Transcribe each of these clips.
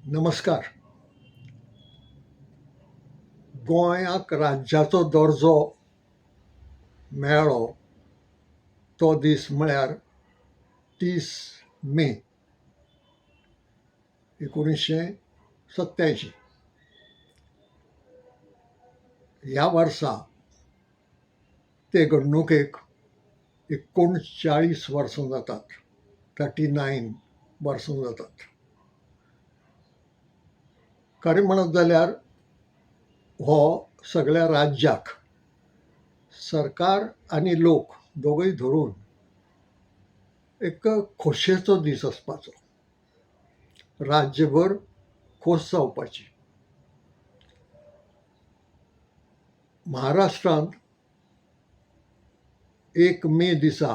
नमस्कार. गोंयाक राज्याचो दर्जो मेळ्ळो तो दीस म्हळ्यार 30 मे 1987. ह्या वर्सा ते घडणुकेक 39 वर्सां जातात. 39 वर्सां जातात. खरें म्हणत जाल्यार हो सगळ्या राज्याक, सरकार आनी लोक दोगूय धरून एक खोशयेचो दीस आसपाचो. राज्यभर खोस जावपाची. महाराष्ट्रांत 1 मे दिसा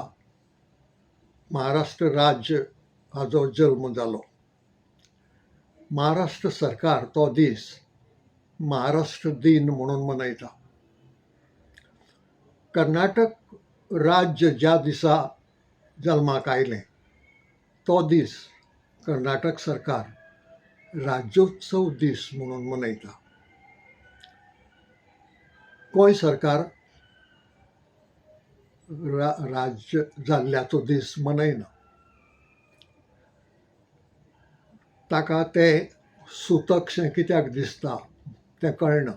महाराष्ट्र राज्य हाचो जल्म जालो. महाराष्ट्र सरकार तो दीस महाराष्ट्र दिन म्हणून मनयता. कर्नाटक राज्य ज्या दिसा जल्माक आयलें तो दीस कर्नाटक सरकार राज्योत्सव दीस म्हणून मनयता. गोंय सरकार राज्य जाल्ल्याचो दीस मनयना. ताका तें सुतकशें कित्याक दिसता तें कळना.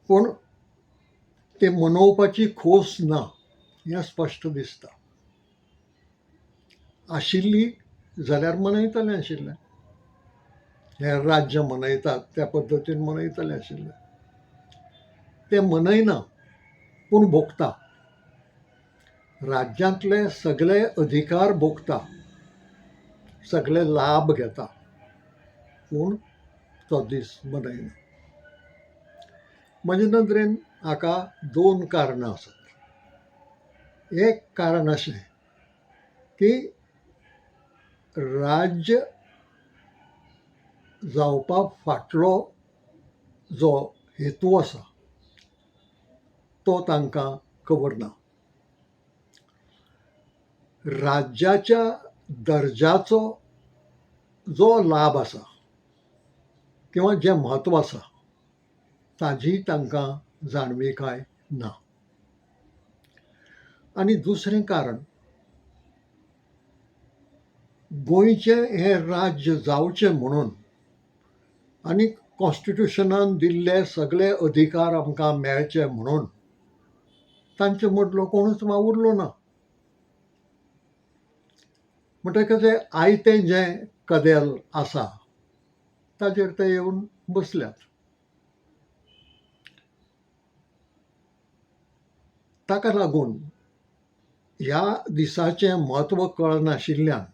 पूण तें मनोवपाची खोस ना हें स्पश्ट दिसता. आशिल्ली जाल्यार मनयतलें आशिल्लें. हेर राज्य मनयतात त्या पद्दतीन मनयतलें आशिल्लें. तें मनयना पूण भोगता. राज्यांतले सगळे अधिकार भोगता, सगळे लाभ घेता, पूण तो दीस मनयना. म्हजे नदरेन हाका 2 कारणां आसात. एक कारण अशें की राज्य जावपा फाटलो जो हेतू आसा तो तांकां खबर ना. राज्याच्या दर्जाचो जो लाभ आसा किंवा जें म्हत्व आसा ताजी तांकां जाणविकाय ना. आनी दुसरें कारण, गोंयचें हें राज्य जावचें म्हणून आनी कॉन्स्टिट्युशनान दिल्ले सगळे अधिकार आमकां मेळचे म्हणून तांचे मदलो कोणूच वावुरलो ना. म्हणटकच आयतें जें कदेल आसा ताचेर ते येवन बसल्यात. ताका लागून ह्या दिसाचें म्हत्व कळनाशिल्ल्यान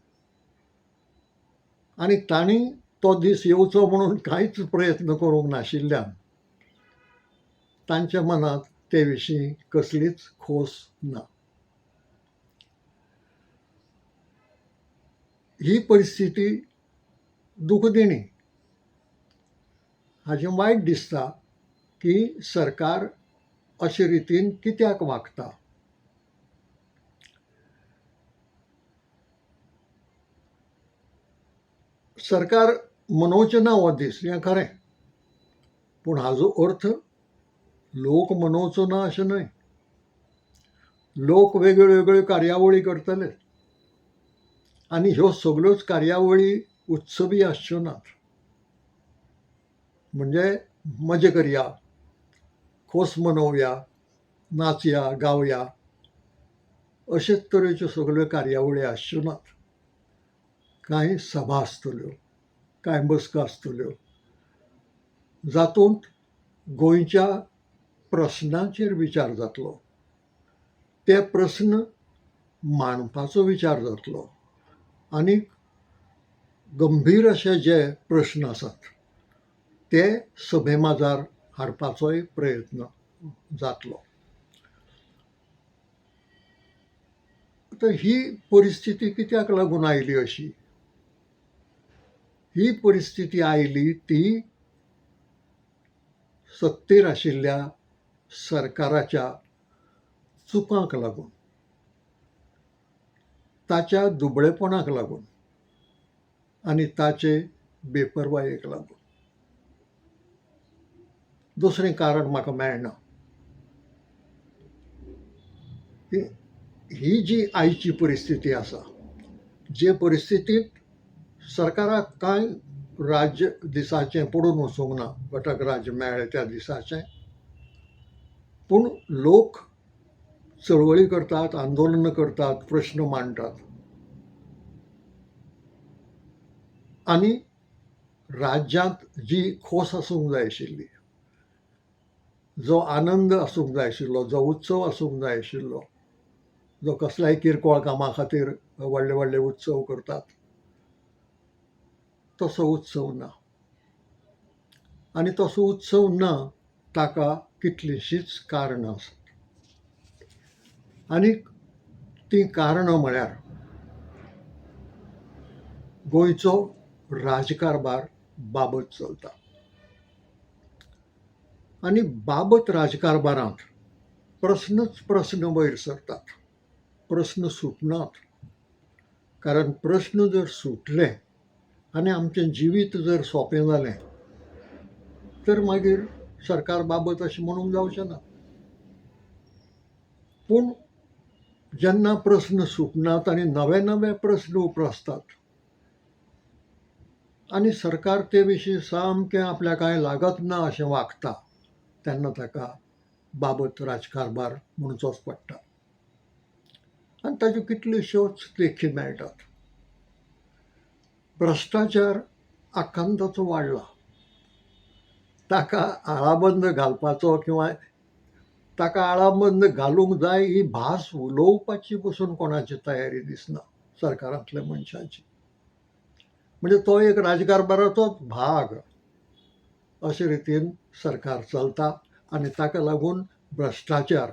आनी तांणी तो दीस येवचो म्हणून कांयच प्रयत्न करूंक नाशिल्ल्यान तांच्या मनांत ते विशीं कसलीच खोस ना. ही परिस्थिती दुखदिणी. हाचें वायट दिसता की सरकार अशे रितीन कित्याक वागता. सरकार मनोवचें ना हो दीस हें खरें, पूण हाचो अर्थ लोक मनोवचो ना अशें न्हय. लोक वेगळ्यो वेगळ्यो कार्यावळी करतले आनी ह्यो सगळ्योच कार्यावळी उत्सवी आसच्यो नात. म्हणजे मजा करया, खोस मनोवया, नाचया, गावया अशेच तरेच्यो सगळ्यो कार्यावळी आसच्यो नात. कांय सभा आसतल्यो, कांय बसका आसतल्यो जातूंत गोंयच्या प्रस्नांचेर विचार जातलो. ते प्रस्न मांडपाचो विचार जातलो आनी गंभीर अशे जे प्रस्न आसात ते सभे माजार हाडपाचोय प्रयत्न जातलो. तर ही परिस्थिती कित्याक लागून आयली अशी? ही परिस्थिती आयली ती सत्तेर आशिल्ल्या सरकाराच्या चुकांक लागून, ताच्या दुबळेपणाक लागून. आनी ताचे बेपरवायेक लागून. दुसरें कारण म्हाका मेळना की ही जी आयची परिस्थिती आसा, जे परिस्थितींत सरकाराक कांय राज्य दिसाचें पडून वचूंक ना, घटक राज्य मेळ्ळे त्या दिसाचें, पूण लोक चळवळी करतात, आंदोलनां करतात, प्रश्न मांडटात आनी राज्यांत जी खोस आसूंक जाय आशिल्ली, जो आनंद आसूंक जाय आशिल्लो, जो उत्सव आसूंक जाय आशिल्लो, जो कसल्याय किरकोळ कामा खातीर व्हडले व्हडले उत्सव करतात, तसो उत्सव ना. आनी तसो उत्सव ना ताका कितलींशींच कारणां आसात. आनीक ती कारणां म्हळ्यार गोंयचो राजकारबार बाबत चलता. आनी बाबत राजकारबारांत प्रस्नच प्रस्न वयर सरतात, प्रस्न सुटनात. कारण प्रस्न जर सुटले आनी आमचें जिवीत जर सोंपें जालें तर मागीर सरकार बाबत अशें म्हणूंक जावचें ना. पूण जेन्ना प्रस्न सुटनात आनी नवे नवे प्रस्न उप्रासतात आनी सरकार ते विशीं सामकें आपल्या कांय लागत ना अशें वागता, तेन्ना ताका बाबत राजकारबार म्हणचोच पडटा. आनी ताच्यो कितल्योश्योच देखी मेळटात. भ्रश्टाचार आखांताचो वाडला, ताका आळाबंद घालपाचो किंवा ताका आळाबंद घालूंक जाय ही भास उलोवपाची पसून कोणाची तयारी दिसना सरकारांतल्या मनशांची. म्हणजे तो एक राजकारबाराचोच भाग अशे रितीन सरकार चलता आनी ताका लागून भ्रश्टाचार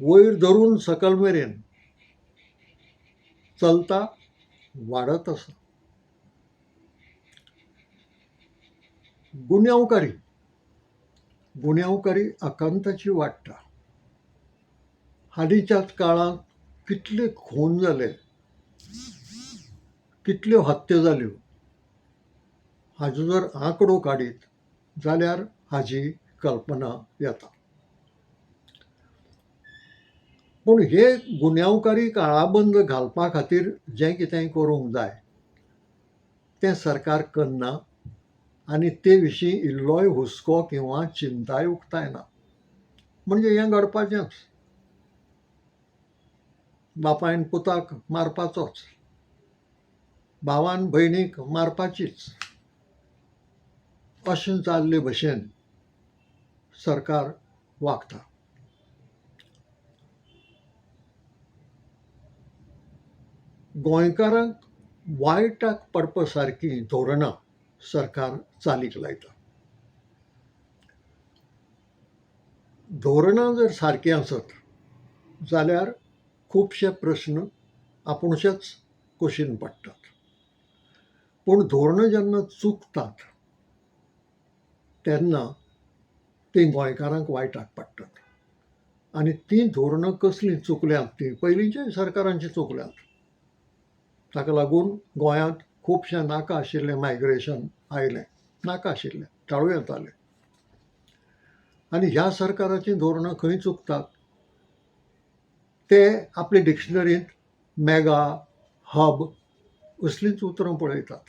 वयर धरून सकल मेरेन चलता, वाडत आसा. गुन्यांवकारी आकांताची वाडटा. हालींच्याच काळांत कितले खून जाले, कितल्यो हत्या जाल्यो, हाजो जर आंकडो काडीत जाल्यार हाजी कल्पना येता. पूण हे गुन्यांवकारीक आळाबंद घालपा खातीर जें कितें करूंक जाय तें सरकार करना आनी ते विशीं इल्लोय हुस्को किंवा चिंताय उक्तायना. म्हणजे हें घडपाचेंच, बापायन पुताक मारपाचोच, भावान भयणीक मारपाचीच, अशें जाल्ले भशेन सरकार वागता. गोंयकारांक वायटाक पडपा सारकीं धोरणां सरकार चालीक लायता. धोरणां जर सारकीं आसत जाल्यार खुबशे प्रस्न आपुणशेच कुशीन पडटात. पूण धोरणां जेन्ना चुकतात तेन्ना तीं गोंयकारांक वायटाक पडटात. आनी तीं धोरणां कसलीं चुकल्यांत, तीं पयलींच्या सरकारांची चुकल्यांत. ताका लागून गोंयांत खुबशें नाका आशिल्लें मायग्रेशन आयलें, नाका आशिल्लें, टाळूं येताले. आनी ह्या सरकाराचीं धोरणां खंय चुकतात ते आपले डिक्शनरींत मेगा, हब असलींच उतरां पळयतात.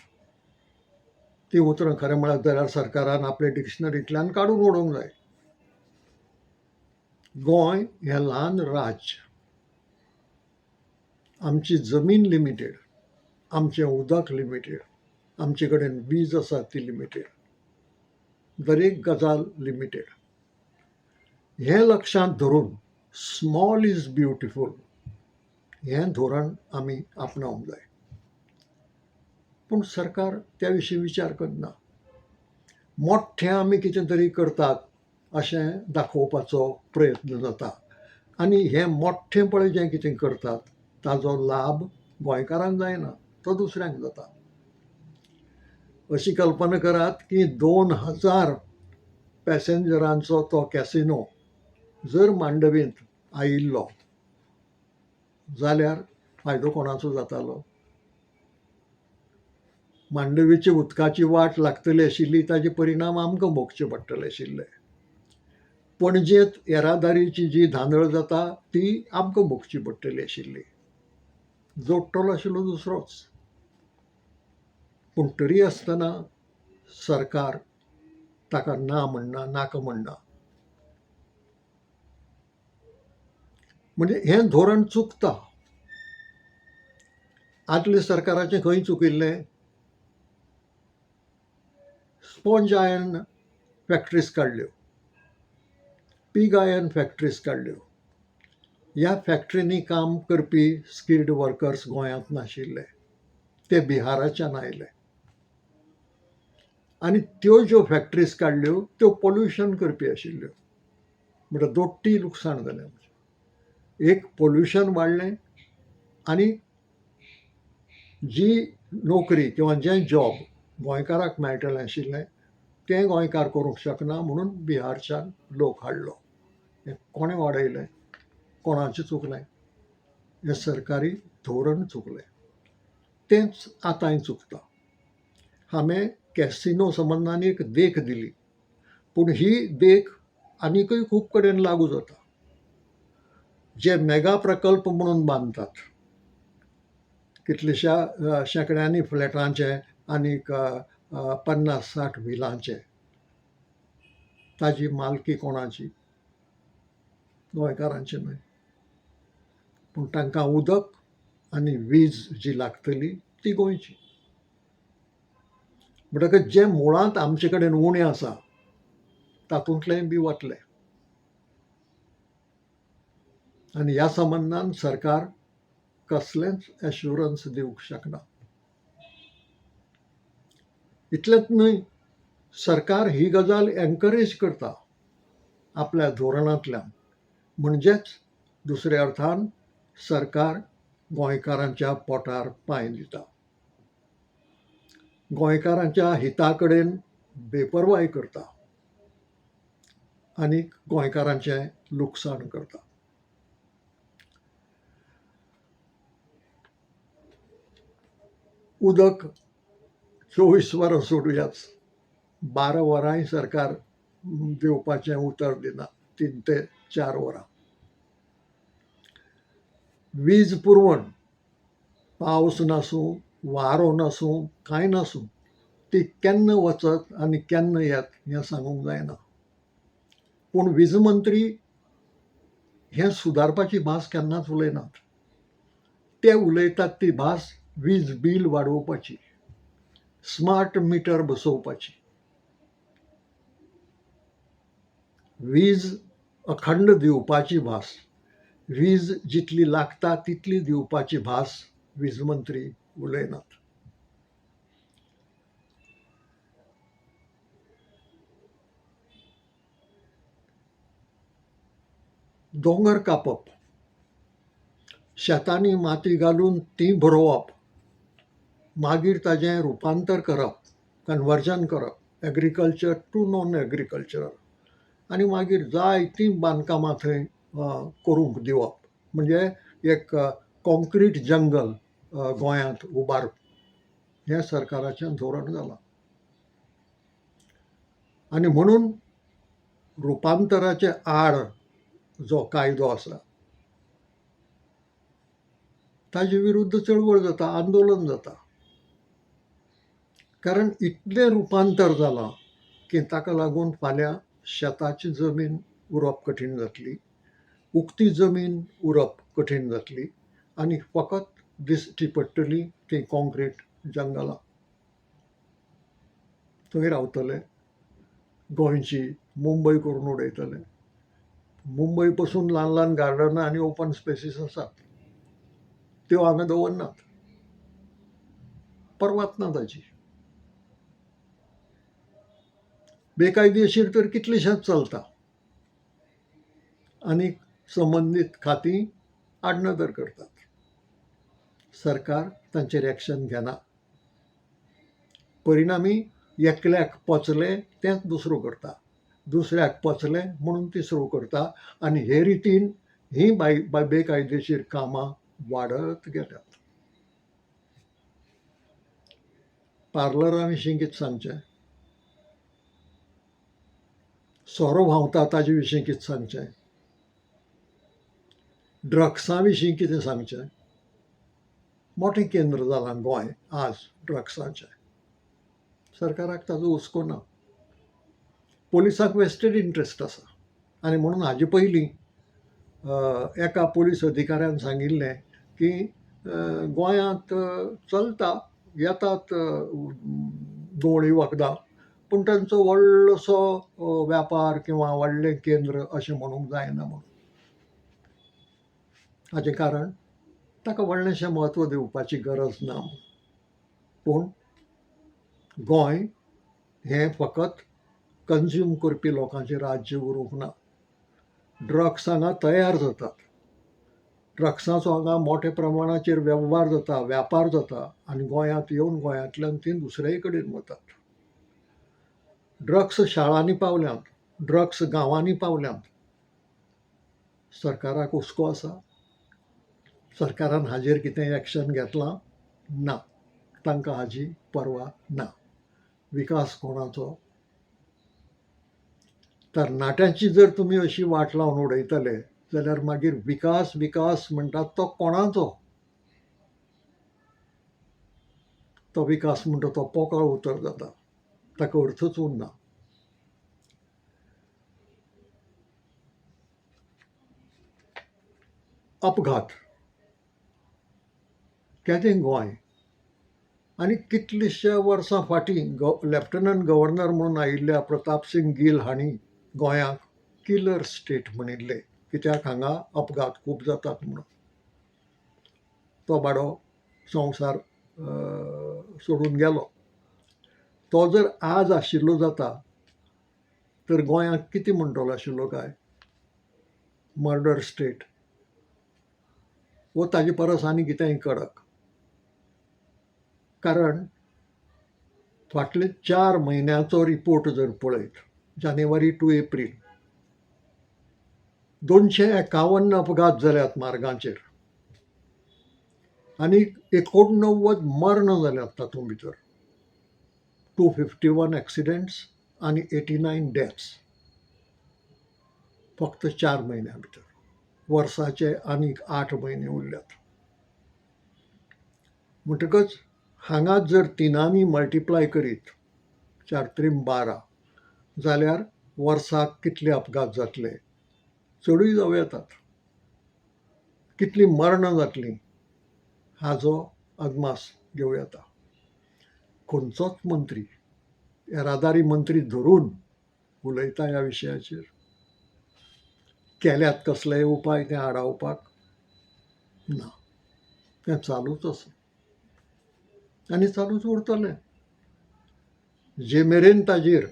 ती उतरां खरें म्हळ्यार जाल्यार सरकारान आपले डिक्शनरींतल्यान काडून उडोवंक जाय. गोंय हें ल्हान राज्य, आमची जमीन लिमिटेड, आमचें उदक लिमिटेड, आमचे कडेन वीज आसा ती लिमिटेड, दरेक गजाल लिमिटेड. हें लक्षांत धरून स्मॉल इज ब्युटिफूल हें धोरण आमी आपणावंक जाय. पूण सरकार त्या विशीं विचार करना. मोठ्ठें आमी कितें तरी करतात अशें दाखोवपाचो प्रयत्न जाता आनी हें मोठ्ठें पळय जें कितें करतात ताजो लाभ गोंयकारांक जायना, तो दुसऱ्यांक जाता. अशी कल्पना करात की 2000 पॅसेंजरांचो तो कॅसिनो जर मांडवींत आयिल्लो जाल्यार फायदो कोणाचो जातालो? मांडवीची उदकाची वाट लागतली आशिल्ली ताजे परिणाम आमकां भोगचे पडटले आशिल्ले. पणजेंत येरादारीची जी धांदळ जाता ती आमकां भोगची पडटली आशिल्ली. जोडटलो आशिल्लो दुसरोच. पूण तरी आसतना सरकार ताका ना म्हणना, नाका म्हणना. म्हणजे हें धोरण चुकता. आदल्या सरकाराचें खंय चुकिल्लें? स्पॉन्ज आयर्न फॅक्टरीज काडल्यो, पीग आयर्न फॅक्टरीज काडल्यो. ह्या फॅक्टरींनी काम करपी स्किल्ड वर्कर्स गोंयांत नाशिल्ले, ते बिहाराच्यान आयले. आनी त्यो ज्यो फॅक्टरीज काडल्यो त्यो पोल्युशन करपी आशिल्ल्यो. म्हणटा दोट्टी लुकसाण जालें. एक पोल्युशन वाडलें आनी जी नोकरी किंवा जें जॉब गोंयकाराक मेळटलें आशिल्लें तें गोंयकार करूंक शकना म्हणून बिहारच्यान लोक हाडलो. हें कोणें वाडयलें? कोणाचें चुकलें? हें सरकारी धोरण चुकलें. तेंच आतांय चुकता. हांवें कॅसिनो संबंदान एक देख दिली, पूण ही देख आनीकय खूब कडेन लागू जाता. जे मेगा प्रकल्प म्हणून बांदतात, कितल्याशा शेंकड्यांनी फ्लॅटांचे आनीक 50-60 व्हिलांचे, ताजी मालकी कोणाची? गोंयकारांची न्हय. पूण तांकां उदक आनी वीज जी लागतली ती गोंयची. म्हणटकच जें मुळांत आमचे कडेन उणें आसा तातूंतलेंय बी वतलें. आनी ह्या संबंदान सरकार कसलेंच एश्युरन्स दिवंक शकना. इतलेंच न्हय, सरकार ही गजाल एनकरेज करता आपल्या धोरणांतल्यान. म्हणजेच दुसऱ्या अर्थान सरकार गोंयकारांच्या पोटार पांय दिता. गोंयकारांच्या हिता कडेन बेपरवाय करता आनीक गोंयकारांचें लुकसाण करता. उदक 24 वरां सोडुयाच, 12 वरांय सरकार दिवपाचें उतर दिना, 3 ते 4 वरां. वीज पुरवण पावस नासूं, वारो नासूं, कांय नासूं, ती केन्ना वचत आनी केन्ना येत हें सांगूंक जायना. पूण वीज मंत्री हें सुदारपाची भास केन्नाच उलयनात. ते उलयतात ती भास वीज बील वाडोवपाची, स्मार्ट मिटर बसोवपाची. वीज अखंड दिवपाची भास, वीज जितली लागता तितली दिवपाची भास वीज मंत्री उलयनात. दोंगर कापप, शेतांनी माती घालून ती भरोवप, मागीर ताजें रुपांतर करप, कन्वर्जन करप एग्रीकल्चर टू नॉन एग्रीकल्चरल, आनी मागीर जायतीं बांदकामां थंय करूंक दिवप. म्हणजे एक कॉन्क्रीट जंगल गोंयांत उबारप, हें सरकाराचें धोरण जालां. आनी म्हणून रुपांतराचे आड जो कायदो आसा ताजे विरुद्ध चळवळ जाता, आंदोलन जाता. कारण इतलें रुपांतर जालां की ताका लागून फाल्यां शेताची जमीन उरप कठीण जातली, उक्ती जमीन उरप कठीण जातली आनी फकत दिश्टी पडटली ती कॉन्क्रीट जंगलां. थंय रावतले, गोंयची मुंबय करून उडयतले. मुंबय पसून ल्हान ल्हान गार्डनां आनी ओपन स्पेसीस आसात, त्यो हांगा दवरनात. परवात ना ताची. बेकायदेशीर तर कितलेशेच चलता आनी संबंदीत खातीं आडनदर करतात. सरकार तांचेर एक्शन घेना. परिणामी एकल्याक पचलें तेंच दुसरो करता, दुसऱ्याक पचलें म्हणून तिसरो करता आनी हे रितीन हीं बेकायदेशीर कामां वाडत गेल्यात. पार्लरा विशीं कितें सांगचें, सोरो व्हांवता ताजे विशीं कितें सांगचें, ड्रग्सा विशीं कितें सांगचें. मोठें केंद्र जालां गोंय आज ड्रग्साचें. सरकाराक ताजो हुस्को ना. पोलिसांक वेस्टेड इंट्रस्ट आसा आनी म्हणून हाजे पयलीं एका पोलीस अधिकाऱ्यान सांगिल्लें की गोंयांत चलता, येतात गवळी वखदां, पूण तांचो व्हडलोसो व्यापार किंवा व्हडलें केंद्र अशें म्हणूंक जायना म्हणून. हाजें कारण ताका व्हडलेंशें म्हत्व दिवपाची गरज ना. पूण गोंय हें फकत कंज्यूम करपी लोकांचें राज्य उरूंक ना. ड्रग्स हांगा तयार जातात. ड्रग्साचो हांगा मोठ्या प्रमाणाचेर वेव्हार जाता, व्यापार जाता आनी गोंयांत येवन गोंयांतल्यान ती दुसरेय कडेन वतात. ड्रग्स शाळांनी पावल्यांत, ड्रग्स गांवांनी पावल्यांत. सरकाराक हुस्को आसा? सरकारान हाजेर कितें एक्शन घेतलां? ना. तांकां हाजी पर्वा ना. विकास कोणाचो? तरणाट्यांची जर तुमी अशी वाट लावन उडयतले जाल्यार मागीर विकास विकास म्हणटात तो कोणाचो? तो विकास म्हणटा तो पोकळ उतर जाता. ताका अर्थच उरना. अपघात केदें गोंय आनी कितलींश्या वर्सां फाटीं लेफ्टनंट गव्हर्नर म्हणून आयिल्ल्या प्रताप सिंग गील हांणी गोंयाक किलर स्टेट म्हणिल्लें, कित्याक हांगा अपघात खूब जातात म्हणून. तो बाडो संवसार सोडून गेलो. तो जर आज आशिल्लो जाता तर गोंयांक कितें म्हणटलो आशिल्लो काय? मर्डर स्टेट वो ताजे परस आनी कितेंय कडक. कारण फाटले 4 म्हयन्याचो रिपोर्ट जर पळयत, जानेवारी टू एप्रील 251 अपघात जाल्यात मार्गाचेर आनी 89 मर्ण जाल्यात तातूंत भितर. 251 एक्सिडेंट्स आनी 89 डेथ्स फक्त 4 म्हयन्या भितर. वर्साचे आनीक 8 म्हयने उरल्यात. म्हणटकच हांगा जर तिनांनी मल्टिप्लाय करीत 4 त्रीम 12 जाल्यार वर्साक कितले अपघात जातले? चडूय जावं येतात. कितलीं मर्णां जातलीं हाजो अदमास घेवं येता. खंयचोच मंत्री, येरादारी मंत्री धरून उलयता ह्या विशयाचेर? केल्यात कसलेय उपाय ते आडावपाक? ना. तें चालूच आसा आनी चालूच उरतलें. जे मेरेन ताजेर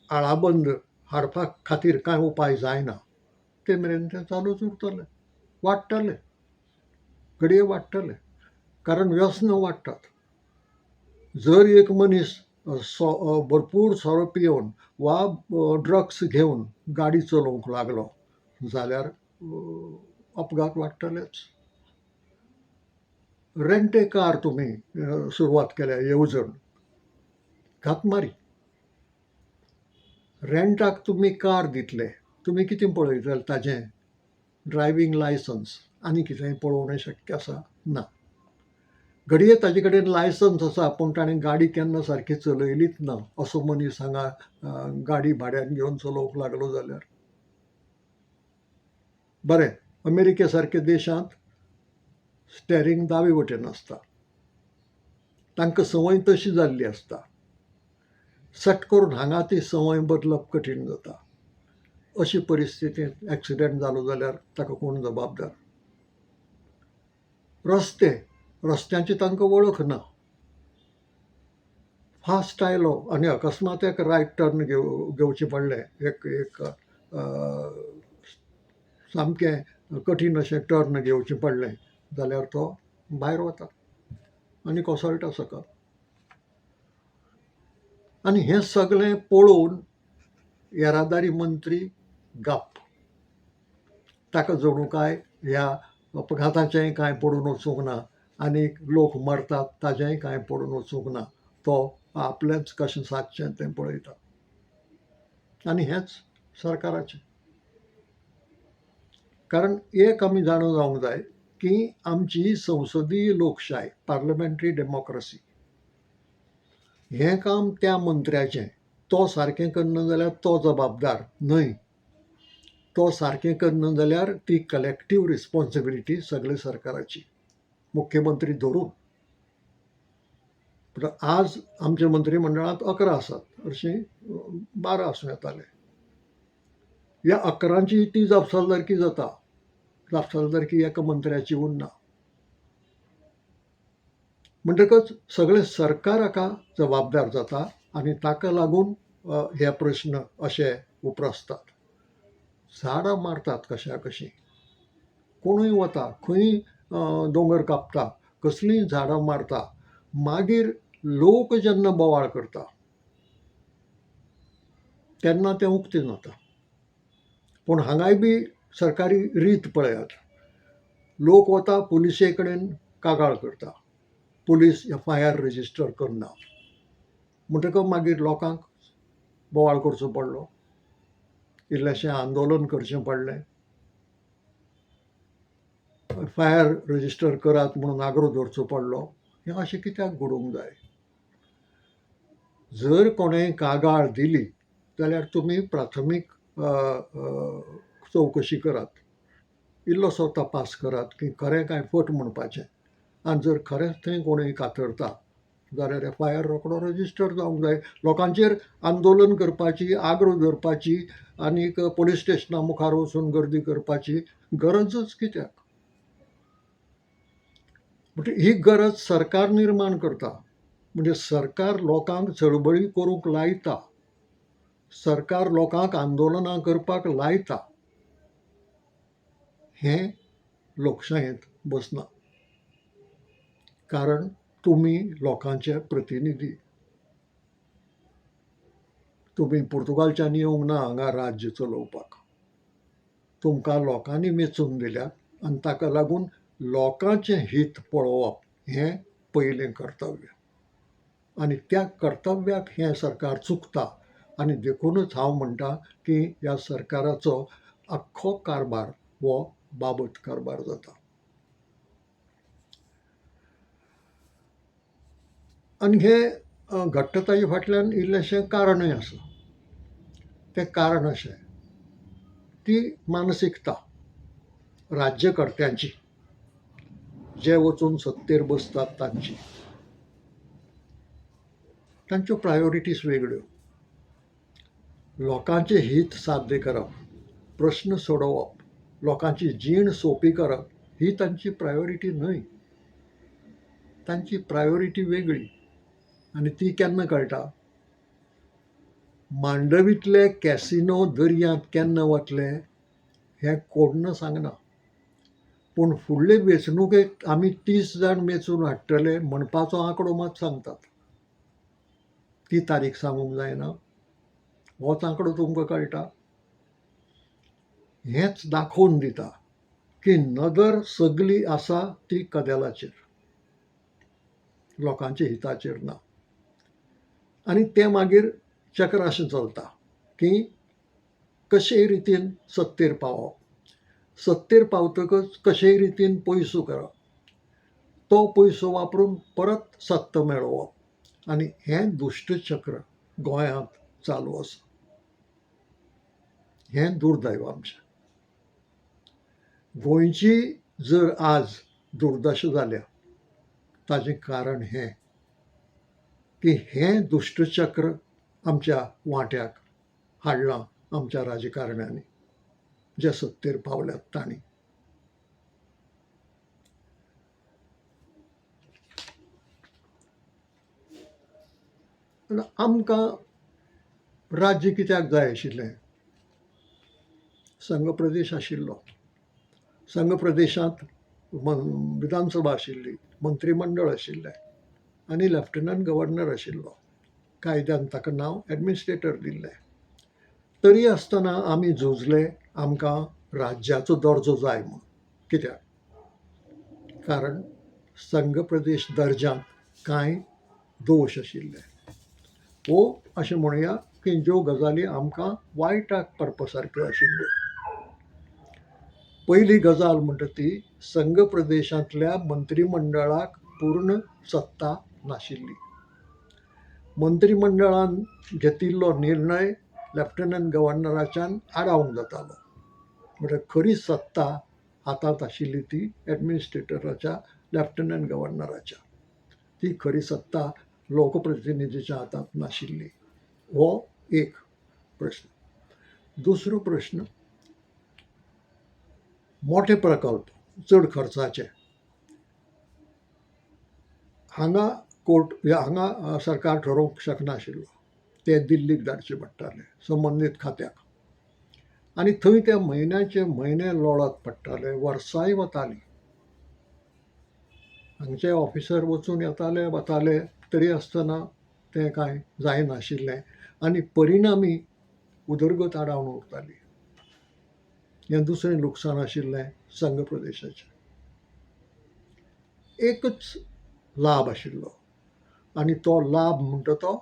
आळाबंद हाडपा खातीर कांय उपाय जायना ते मेरेन तें चालूच उरतलें. वाडटलें, घडये वाडटलें, कारण व्यसनां वाडटात. जर एक मनीस भरपूर सोरो पियेवन वा ड्रग्स घेवन गाडी चलोवंक लागलो जाल्यार अपघात वाडटलेच. रेंट ए कार तुमी सुरवात केल्या येवजण, घातमारी. रेंटाक तुमी कार दितले, तुमी कितें पळयतले? ताजें ड्रायवींग लायसन्स आनी कितेंय पळोवणें शक्य आसा? ना. घडये ताजे कडेन लायसन्स आसा पूण ताणें गाडी केन्ना सारकी चलयलीच ना असो मनीस हांगा गाडी भाड्यान घेवन चलोवंक लागलो जाल्यार? बरें, अमेरिके सारके देशांत स्टेरींग दावे वटेन आसता. तांकां संवय तशी जाल्ली आसता. सट करून हांगा ती संवय बदलप कठीण जाता. अशी परिस्थितींत एक्सिडेंट जालो जाल्यार ताका कोण जबाबदार? रस्त्याची तांकां वळख ना. फास्ट आयलो आनी अकस्मात एक रायट टर्न घेवचें पडलें, एक सामकें कठीण अशें टर्न घेवचें पडलें जाल्यार तो भायर वता आनी कोसळटा सकयल. आनी हें सगळें पळोवन येरादारी मंत्री गप्प. ताका जणू काय ह्या अपघाताचेंय कांय पडून वचूंक ना आनी लोक मरतात ताजेंय कांय पडून वचूंक ना. तो आपलेंच कशें सादचें तें पळयता. आनी हेंच सरकाराचें. कारण एक आमी जाणो जावंक जाय की आमची संसदीय लोकशाय पार्लमेंटरी डेमोक्रेसी हें काम त्या मंत्र्याचें. तो सारकें करना जाल्यार तो जबाबदार न्हय. तो सारकें करना जाल्यार ती कलेक्टीव रिस्पॉन्सिबिलिटी सगळे सरकाराची, मुख्यमंत्री धरून. आज आमच्या मंत्रिमंडळांत 11 आसात, हरशीं 12 आसूं येताले. ह्या 11ची ती जापसालदारकी जाता. जापसालदारकी एका मंत्र्याची उरना. म्हणटकच सगळे सरकार हाका जबाबदार जाता आनी ताका लागून हे प्रश्न अशे उप्रासतात. झाडां मारतात कशा कशीं. कोणूय वता, खंय दोंगर कापता, कसलींय झाडां मारता. मागीर लोक जेन्ना बोवाळ करता तेन्ना तें उक्तें जाता. पूण हांगाय बी सरकारी रीत पळयात. लोक वता पुलिशे कडेन कागाळ करता. पुलीस FIR रजिस्टर करना. म्हणटकच मागीर लोकांक बोवाळ करचो पडलो. इल्लेशें आंदोलन करचें पडलें. FIR रजिस्टर करात म्हणून आग्रो धरचो पडलो. हें अशें कित्याक घडूंक जाय? जर कोणें कागाळ दिली जाल्यार तुमी प्राथमीक चवकशी करात. इल्लोसो तपास करात की खरें काय फट म्हणपाचें. आनी जर खरेंच थंय कोणूय कातरता जाल्यार FIR रोखडो रजिस्टर जावंक जाय. लोकांचेर आंदोलन करपाची, आग्रो धरपाची आनीक पुलीस स्टेशना मुखार वचून गर्दी करपाची गरजच कित्याक? म्हणजे ही गरज सरकार निर्माण करता. म्हणजे सरकार लोकांक चळवळी करूंक लायता. सरकार लोकांक आंदोलनां करपाक लायता. हें लोकशायेंत बसना. कारण तुमी लोकांचे प्रतिनिधी. तुमी पुर्तुगालच्यान येवंक ना हांगा राज्य चलोवपाक. तुमकां लोकांनी मेचून दिल्यात आनी ताका लागून लोकांचें हित पळोवप हें पयलें कर्तव्य. आनी त्या कर्तव्याक हें सरकार चुकता. आनी देखूनच हांव म्हणटा की ह्या सरकाराचो आख्खो कारबार हो बाबत कारबार जाता. आनी हे घडटा ताचे फाटल्यान इल्लेशें कारणूय आसा. तें कारण अशें ती मानसिकता राज्यकर्त्यांची, जे वचून सत्तेर बसतात तांची. तांच्यो प्रायोरिटीज वेगळ्यो. लोकांचें हित साध्य करप, प्रश्न सोडोवप, लोकांची जीण सोंपी करप ही तांची प्रायोरिटी न्हय. तांची प्रायोरिटी वेगळी. आनी ती केन्ना कळटा? मांडवींतले कॅसिनो दर्यांत केन्ना वतले हें कोण सांगना. पूण फुडले वेंचणुकेक आमी 30 जाण मेचून हाडटले म्हणपाचो आंकडो मात सांगतात. ती तारीख सांगूंक जायना? होच आंकडो तुमकां कळटा? हेंच दाखोवन दिता की नदर सगली आसा ती कदेलाचेर, लोकांच्या हिताचेर ना. आनी तें मागीर चक्र अशें चलता की कशेय रितीन सत्तेर पावप. सत्तेर पावतकच कशेय रितीन पयसो करप. तो पयसो वापरून परत सत्ता मेळोवप. आनी हें दुश्टचक्र गोंयांत चालू आसा. हें दुर्दैव आमचें. गोंयची जर आज दुर्दशा जाल्या ताचें कारण हें की हें दुश्टचक्र आमच्या वाट्याक हाडलां आमच्या राजकारण्यांनी, जे सत्तेर पावल्यात तांणी. आमकां राज्य कित्याक जाय आशिल्लें? संघ प्रदेश आशिल्लो. संघ प्रदेशांत विधानसभा आशिल्ली, मंत्रीमंडळ आशिल्लें आनी लेफ्टनंट गव्हर्नर आशिल्लो. कायद्यान ताका नांव एडमिनिस्ट्रेटर दिल्लें. तरी आसतना आमी झुजले आमकां राज्याचो दर्जो जाय म्हूण. कित्याक? कारण संघ प्रदेश दर्ज्यांत कांय दोश आशिल्ले, वो अशें म्हणुया की ज्यो गजाली आमकां वायटाक करपा सारक्यो आशिल्ल्यो. पहिली गजाल म्हणटा ती संघ प्रदेशांतल्या मंत्रिमंडळाक पूर्ण सत्ता नाशिल्ली. मंत्रिमंडळान घेतिल्लो निर्णय लेफ्टनंट गव्हर्नराच्यान आडावंक जातालो. म्हणजे खरी सत्ता हातांत आशिल्ली ती एडमिनिस्ट्रेटराच्या, लेफ्टनंट गव्हर्नराच्या. ती खरी सत्ता लोकप्रतिनिधीच्या हातांत नाशिल्ली. हो एक प्रश्न. दुसरो प्रश्न, मोठे प्रकल्प चड खर्चाचे हांगा सरकार ठरोवंक शकनाशिल्लो. ते दिल्लीक धाडचे पडटाले संबंदीत खात्याक, आनी थंय ते म्हयन्याचे म्हयने लोळत पडटाले, वर्सांय वतालीं. हांगचे ऑफिसर वचून येताले वताले तरी आसतना तें कांय जायनाशिल्लें आनी परिणामी उदरगत आडावन उरताली. हें दुसरें लुकसाण आशिल्लें संघ प्रदेशाचें. एकच लाभ आशिल्लो आनी तो लाभ म्हणटा तो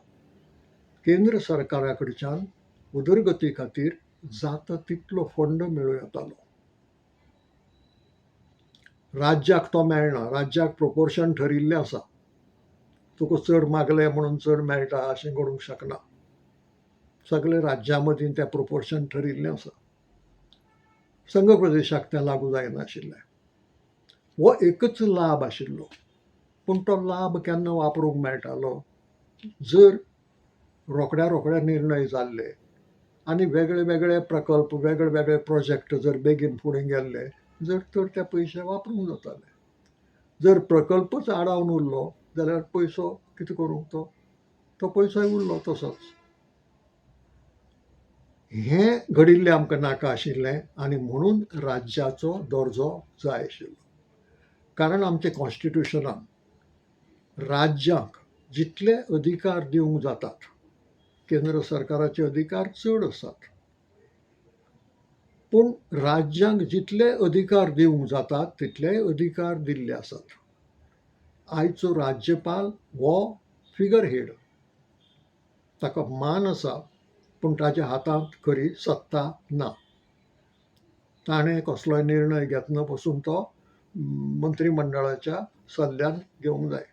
केंद्र सरकारा कडच्यान उदरगती खातीर जाता तितलो फंड मेळूं येतालो. राज्याक तो मेळना. राज्याक प्रोपोर्शन ठरिल्लें आसा. तुका चड मागलें म्हणून चड मेळटा अशें घडूंक शकना. सगळे राज्यां मदीं तें प्रोपोर्शन ठरिल्लें आसा. संघ प्रदेशाक तें लागू जायनाशिल्लें. हो एकच लाभ आशिल्लो. पूण तो लाभ केन्ना वापरूंक मेळटालो जर रोखड्या निर्णय जाल्ले आनी वेगळे वेगळे प्रकल्प, वेगळे वेगळे प्रोजेक्ट जर बेगीन फुडें गेल्ले जर तर ते पयशे वापरूंक जाताले. जर प्रकल्पच आडावन उरलो जाल्यार पयसो कितें करूंक तो पयसोय उरलो तसोच. हें घडिल्लें आमकां नाका आशिल्लें आनी म्हणून राज्याचो दर्जो जाय आशिल्लो. कारण आमच्या कॉन्स्टिट्युशनान राज्याक जितले अधिकार दिवंक जातात, केंद्र सरकाराचे अधिकार चड आसात, पूण राज्यांक जितले अधिकार दिवंक जातात तितलेय अधिकार दिल्ले आसात. आयचो राज्यपाल हो फिगर हेड. ताका मान आसा पूण ताच्या हातांत खरी सत्ता ना. ताणें कसलोय निर्णय घेतना पसून तो मंत्रिमंडळाच्या सल्ल्यान घेवंक जाय.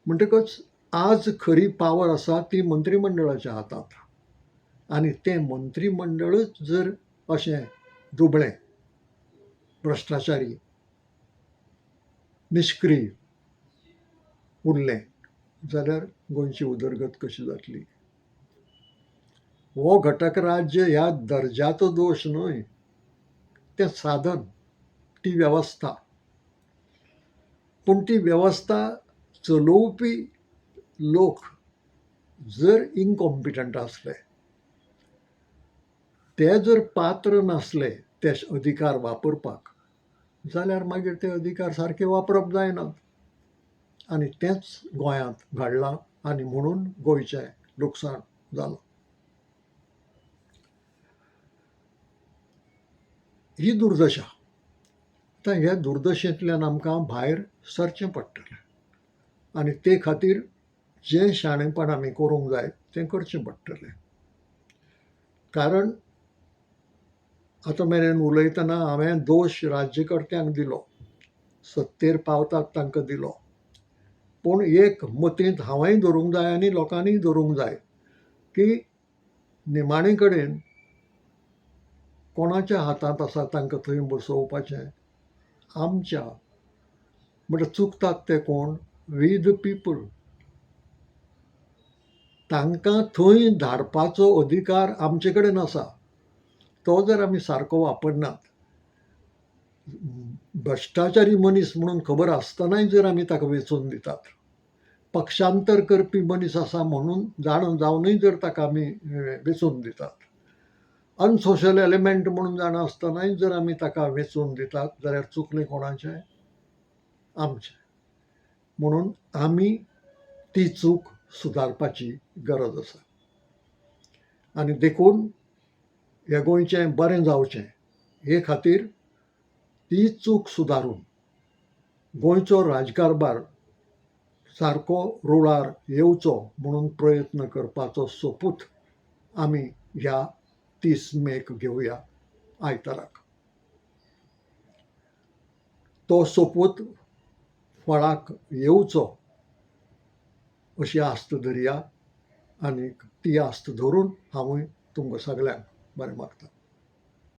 म्हणटकच आज खरी पावर आसा ती मंत्रिमंडळाच्या हातांत. आनी तें मंत्रिमंडळच जर अशें दुबळें, भ्रश्टाचारी, निश्क्रीय उरलें जाल्यार गोंयची उदरगत कशी जातली. हो घटक राज्य ह्या दर्ज्याचो दोश न्हय, तें साधन, ती वेवस्था. पूण ती वेवस्था चलोवपी लोक जर इनकॉम्पिटंट आसले, ते जर पात्र नासले ते अधिकार वापरपाक, जाल्यार मागीर ते अधिकार सारके वापरप जायनात. आनी तेंच गोंयांत घडलां आनी म्हणून गोंयचें लुकसाण जालां. ही दुर्दशा. आतां ह्या दुर्दशेंतल्यान आमकां भायर सरचें पडटलें आनी ते खातीर जें शाणेपण आमी करूंक जाय तें करचें पडटलें. कारण आतां मेरेन उलयतना हांवें दोश राज्यकर्त्यांक दिलो, सत्तेर पावतात तांकां दिलो. पूण एक मतींत हांवेंय धरूंक जाय आनी लोकांनीय धरूंक जाय की निमाणे कडेन कोणाच्या हातांत आसा तांकां थंय बसोवपाचें? आमच्या. म्हणटा चुकतात ते कोण? We the people. तांकां थंय धाडपाचो अधिकार आमचे कडेन आसा. तो जर आमी सारको वापरनात, भ्रश्टाचारी मनीस म्हणून खबर आसतनाय जर आमी ताका वेंचून दितात, पक्षांतर करपी मनीस आसा म्हणून जाण जावनय जर ताका आमी वेंचून दितात, अनसोशल एलिमेंट म्हणून जाण आसतनाय जर आमी ताका वेंचून दितात जाल्यार चुकलें कोणाचें? आमचें. म्हणून आमी ती चूक सुदारपाची गरज आसा. आनी देखून हें गोंयचें बरें जावचें हे खातीर ती चूक सुदारून गोंयचो राजकारभार सारको रुळार येवचो म्हणून प्रयत्न करपाचो सोपूत आमी ह्या 30 मेक घेवया आयताराक. तो सोपूत फळाक येवचो अशी आस्त धरया आनी ती आस्त धरून हांवूय तुमकां सगळ्यांक बरें मागता.